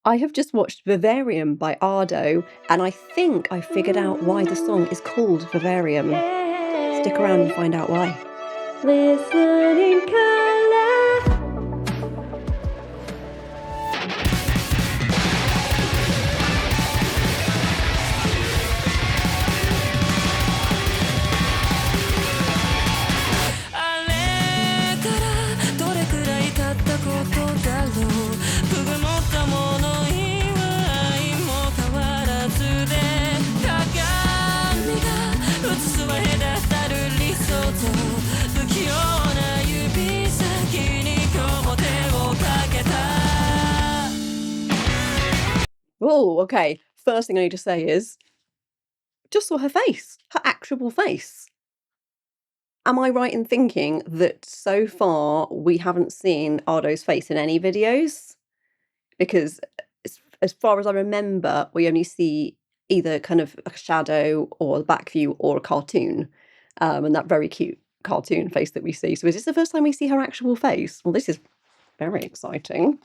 I have just watched Vivarium by Ado, and I think I figured out why the song is called Vivarium. Stick around and find out why. Listening color. Oh, okay. First thing I need to say is, just saw her face, her actual face. Am I right in thinking that so far we haven't seen Ado's face in any videos? Because as far as I remember, we only see either kind of a shadow or the back view or a cartoon, and that very cute cartoon face that we see. So is this the first time we see her actual face? Well, this is very exciting.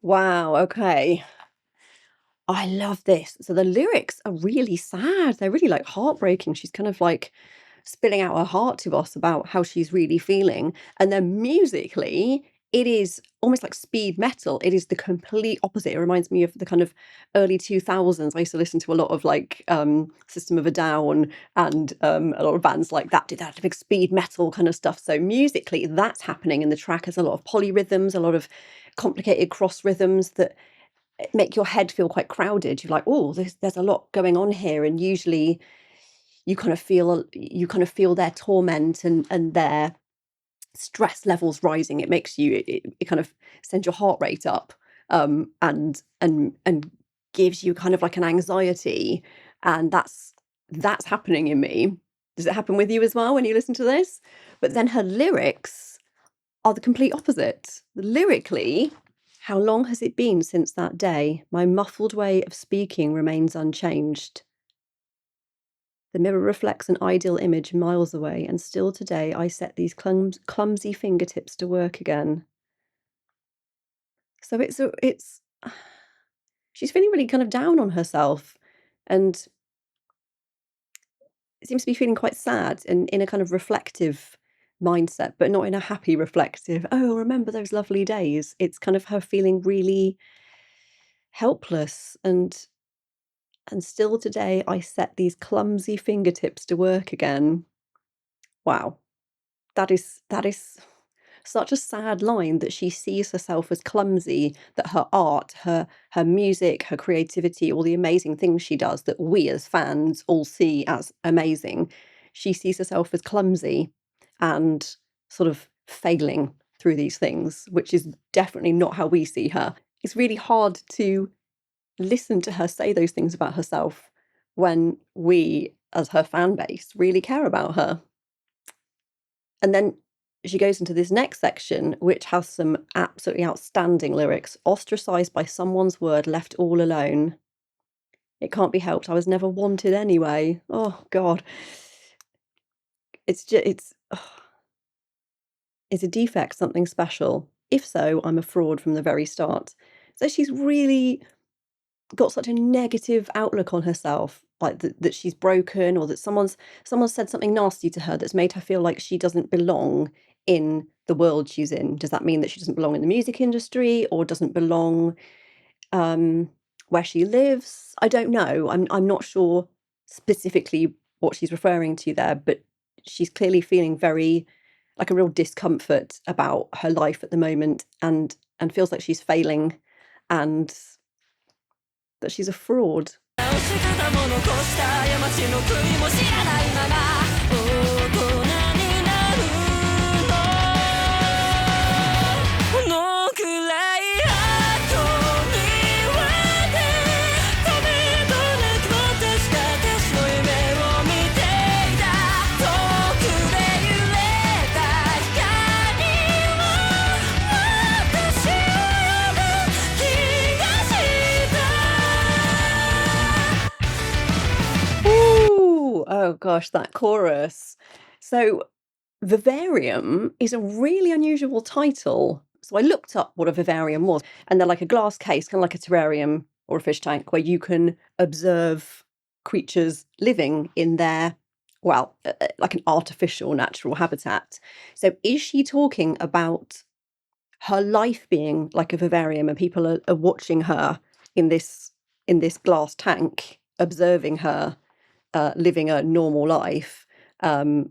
Wow, okay. I love this. So the lyrics are really sad. They're really like heartbreaking. She's kind of like spilling out her heart to us about how she's really feeling. And then musically, it is almost like speed metal. It is the complete opposite. It reminds me of the kind of early 2000s. I used to listen to a lot of like System of a Down and a lot of bands like that did that big speed metal kind of stuff. So musically, that's happening in the track. There's a lot of polyrhythms, a lot of complicated cross rhythms that make your head feel quite crowded. You're like, oh, there's a lot going on here. And usually you kind of feel their torment and their stress levels rising. It makes you it kind of sends your heart rate up, and gives you kind of like an anxiety, and that's happening in me. Does it happen with you as well when you listen to this? But then her lyrics are the complete opposite. Lyrically, how long has it been since that day? My muffled way of speaking remains unchanged. The mirror reflects an ideal image miles away, and still today I set these clumsy fingertips to work again. So it's she's feeling really kind of down on herself, and seems to be feeling quite sad and in a kind of reflective mindset, but not in a happy reflective, oh, remember those lovely days. It's kind of her feeling really helpless and still today I set these clumsy fingertips to work again. Wow. That is such a sad line, that she sees herself as clumsy, that her art, her music, her creativity, all the amazing things she does that we as fans all see as amazing, she sees herself as clumsy and sort of failing through these things, which is definitely not how we see her. It's really hard to listen to her say those things about herself when we, as her fan base, really care about her. And then she goes into this next section, which has some absolutely outstanding lyrics. Ostracized by someone's word, left all alone. It can't be helped. I was never wanted anyway. Oh, God. It's just, is a defect something special? If so, I'm a fraud from the very start. So she's really got such a negative outlook on herself, like that she's broken, or that someone's said something nasty to her that's made her feel like she doesn't belong in the world she's in. Does that mean that she doesn't belong in the music industry, or doesn't belong where she lives? I don't know. I'm not sure specifically what she's referring to there, but she's clearly feeling very like a real discomfort about her life at the moment, and feels like she's failing and that she's a fraud. Oh gosh, that chorus. So Vivarium is a really unusual title. So I looked up what a vivarium was, and they're like a glass case, kind of like a terrarium or a fish tank, where you can observe creatures living in their, well, like an artificial natural habitat. So is she talking about her life being like a vivarium, and people are watching her in this glass tank, observing her living a normal life, and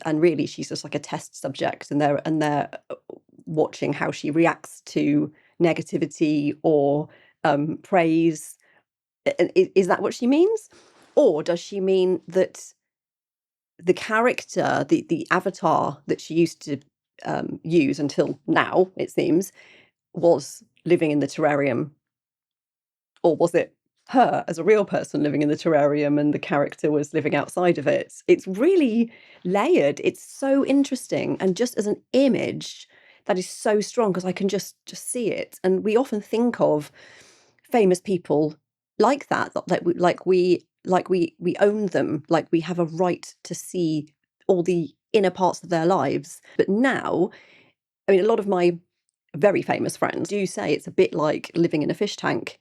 really she's just like a test subject, and they're watching how she reacts to negativity or praise. Is that what she means, or does she mean that the character, the avatar that she used to use until now, it seems, was living in the terrarium, or was it her as a real person living in the terrarium and the character was living outside of it? It's really layered. It's so interesting, and just as an image, that is so strong because I can just see it. And we often think of famous people like that, we own them, like we have a right to see all the inner parts of their lives. But now, I mean, a lot of my very famous friends do say it's a bit like living in a fish tank,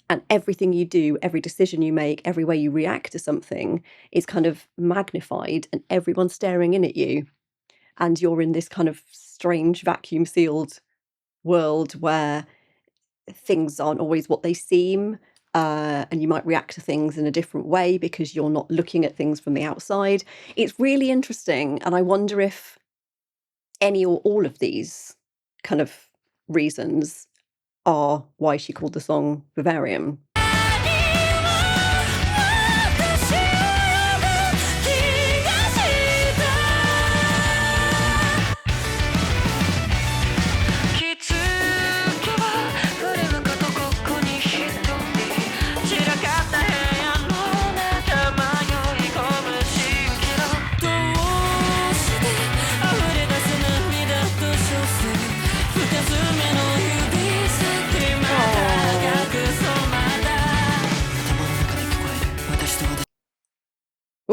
and everything you do, every decision you make, every way you react to something is kind of magnified, and everyone's staring in at you, and you're in this kind of strange vacuum sealed world where things aren't always what they seem, and you might react to things in a different way because you're not looking at things from the outside. It's really interesting, and I wonder if any or all of these kind of reasons are why she called the song Vivarium.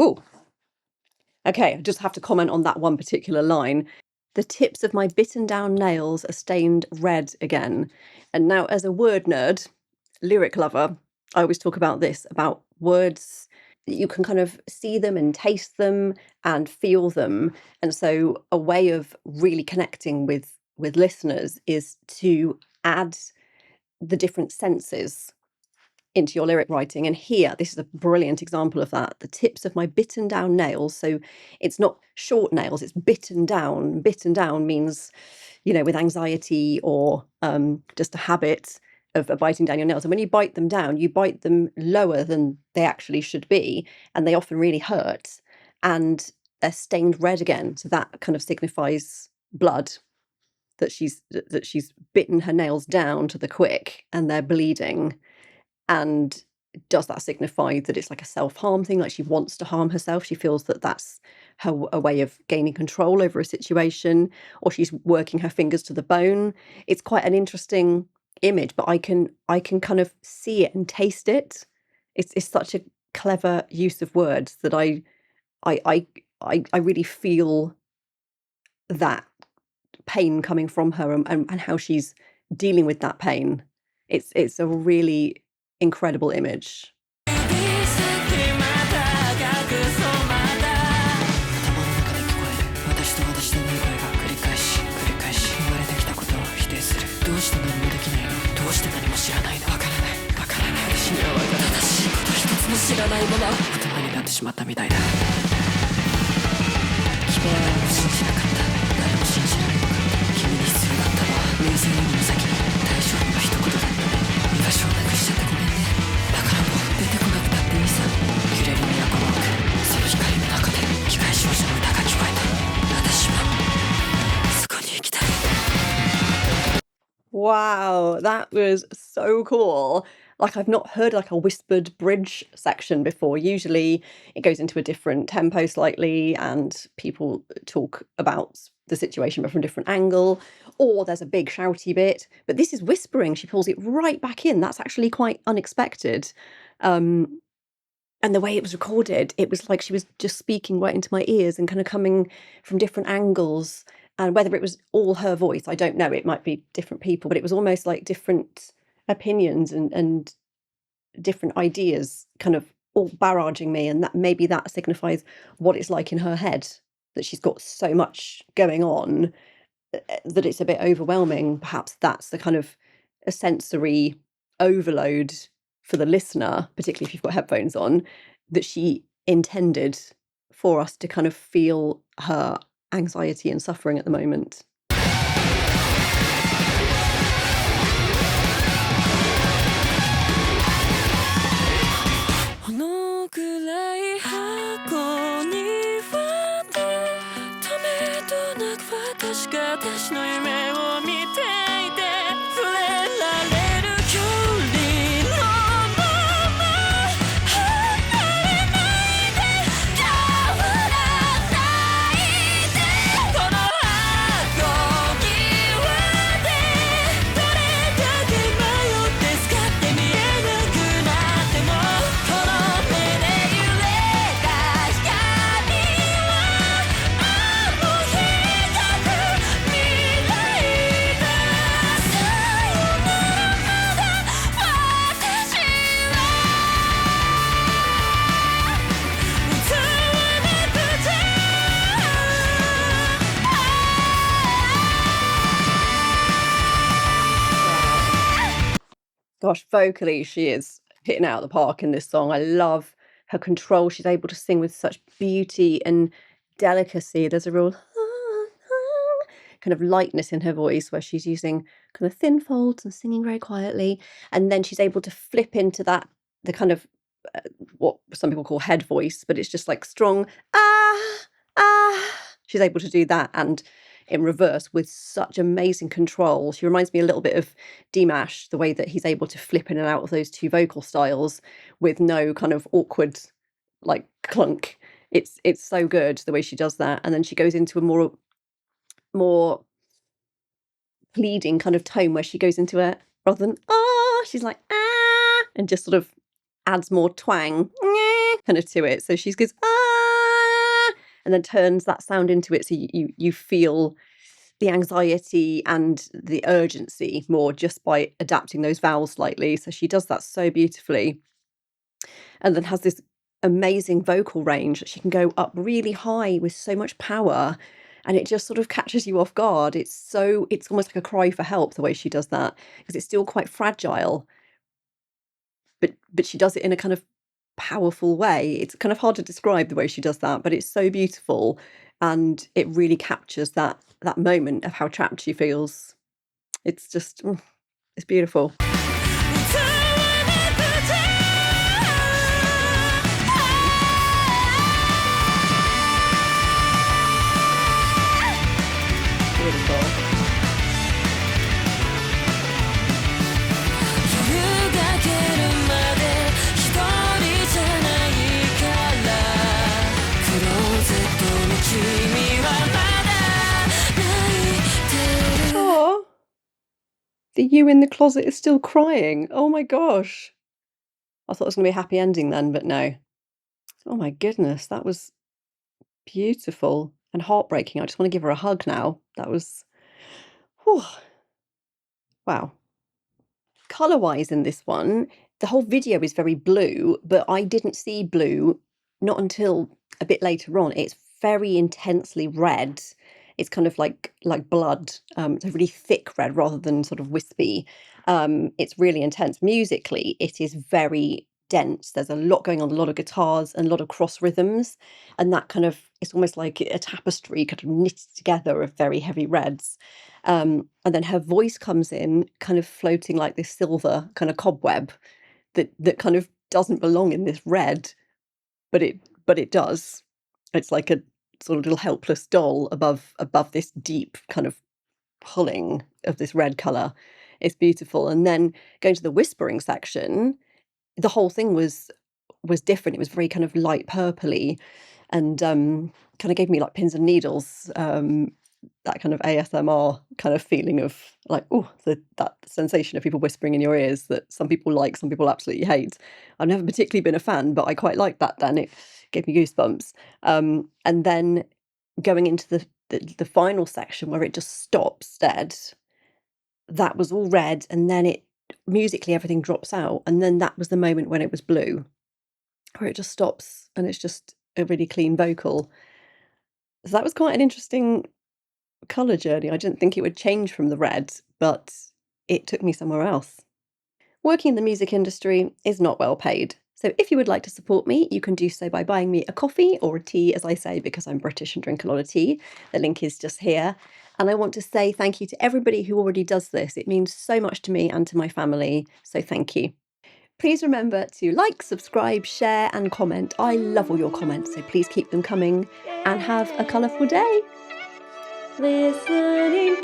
Ooh. Okay, I just have to comment on that one particular line. The tips of my bitten down nails are stained red again. And now, as a word nerd, lyric lover, I always talk about this, about words. You can kind of see them and taste them and feel them. And so a way of really connecting with listeners is to add the different senses into your lyric writing. And here, this is a brilliant example of that. The tips of my bitten down nails. So it's not short nails, it's bitten down. Bitten down means, with anxiety or just a habit of biting down your nails. And when you bite them down, you bite them lower than they actually should be. And they often really hurt. And they're stained red again. So that kind of signifies blood, that she's bitten her nails down to the quick and they're bleeding. And does that signify that it's like a self-harm thing, like she wants to harm herself? She feels that that's a way of gaining control over a situation, or she's working her fingers to the bone. It's quite an interesting image, but I can kind of see it and taste it. It's such a clever use of words that I really feel that pain coming from her, and how she's dealing with that pain. It's a really incredible image. Wow, that was so cool. Like, I've not heard, like, a whispered bridge section before. Usually, it goes into a different tempo slightly, and people talk about the situation, but from a different angle, or there's a big shouty bit. But this is whispering. She pulls it right back in. That's actually quite unexpected. Um, and the way it was recorded, it was like she was just speaking right into my ears and kind of coming from different angles. And whether it was all her voice, I don't know. It might be different people, but it was almost like different opinions and different ideas kind of all barraging me. And that maybe that signifies what it's like in her head, that she's got so much going on that it's a bit overwhelming. Perhaps that's the kind of a sensory overload for the listener, particularly if you've got headphones on, that she intended for us to kind of feel her anxiety and suffering at the moment. このくらい箱には止めとなく私が私の夢を見ていて触れられる距離のまま離れないで変わらないでこの箱際でどれだけ迷って使って見えなくなってもこの目で揺れた光はあの日がく未来ださよならまだ私は歌わなくちゃ Gosh, vocally, she is hitting it out of the park in this song. I love her control. She's able to sing with such beauty and delicacy. There's a real kind of lightness in her voice where she's using kind of thin folds and singing very quietly. And then she's able to flip into that, the kind of what some people call head voice, but it's just like strong, ah, ah. She's able to do that and in reverse with such amazing control. She reminds me a little bit of Dimash, the way that he's able to flip in and out of those two vocal styles with no kind of awkward like clunk. It's so good the way she does that. And then she goes into a more pleading kind of tone where she goes into a, rather than ah, she's like ah, and just sort of adds more twang kind of to it. So she goes ah, and then turns that sound into it, so you feel the anxiety and the urgency more just by adapting those vowels slightly. So she does that so beautifully, and then has this amazing vocal range that she can go up really high with so much power, and it just sort of catches you off guard. It's almost like a cry for help the way she does that, because it's still quite fragile, but she does it in a kind of powerful way. It's kind of hard to describe the way she does that, but it's so beautiful, and it really captures that moment of how trapped she feels. It's just it's beautiful. Beautiful. Oh, the you in the closet is still crying. Oh my gosh. I thought it was going to be a happy ending then, but no. Oh my goodness, that was beautiful and heartbreaking. I just want to give her a hug now. That was, whew, wow. Color-wise in this one, the whole video is very blue, but I didn't see blue not until a bit later on. It's very intensely red. It's kind of like blood. It's a really thick red rather than sort of wispy. It's really intense. Musically, it is very dense. There's a lot going on, a lot of guitars and a lot of cross rhythms, and that kind of, it's almost like a tapestry kind of knitted together of very heavy reds. And then her voice comes in kind of floating like this silver kind of cobweb that kind of doesn't belong in this red, but it does. It's like a sort of little helpless doll above this deep kind of pulling of this red colour. It's beautiful. And then going to the whispering section, the whole thing was different. It was very kind of light purpley and kind of gave me like pins and needles, that kind of ASMR kind of feeling of like, oh, that sensation of people whispering in your ears that some people like, some people absolutely hate. I've never particularly been a fan, but I quite liked that then. It gave me goosebumps. And then going into the final section where it just stops dead, that was all red, and then it musically everything drops out, and then that was the moment when it was blue, where it just stops and it's just a really clean vocal. So that was quite an interesting colour journey. I didn't think it would change from the red, but it took me somewhere else. Working in the music industry is not well paid. So if you would like to support me, you can do so by buying me a coffee or a tea, as I say, because I'm British and drink a lot of tea. The link is just here. And I want to say thank you to everybody who already does this. It means so much to me and to my family. So thank you. Please remember to like, subscribe, share and comment. I love all your comments, so please keep them coming and have a colourful day. Listening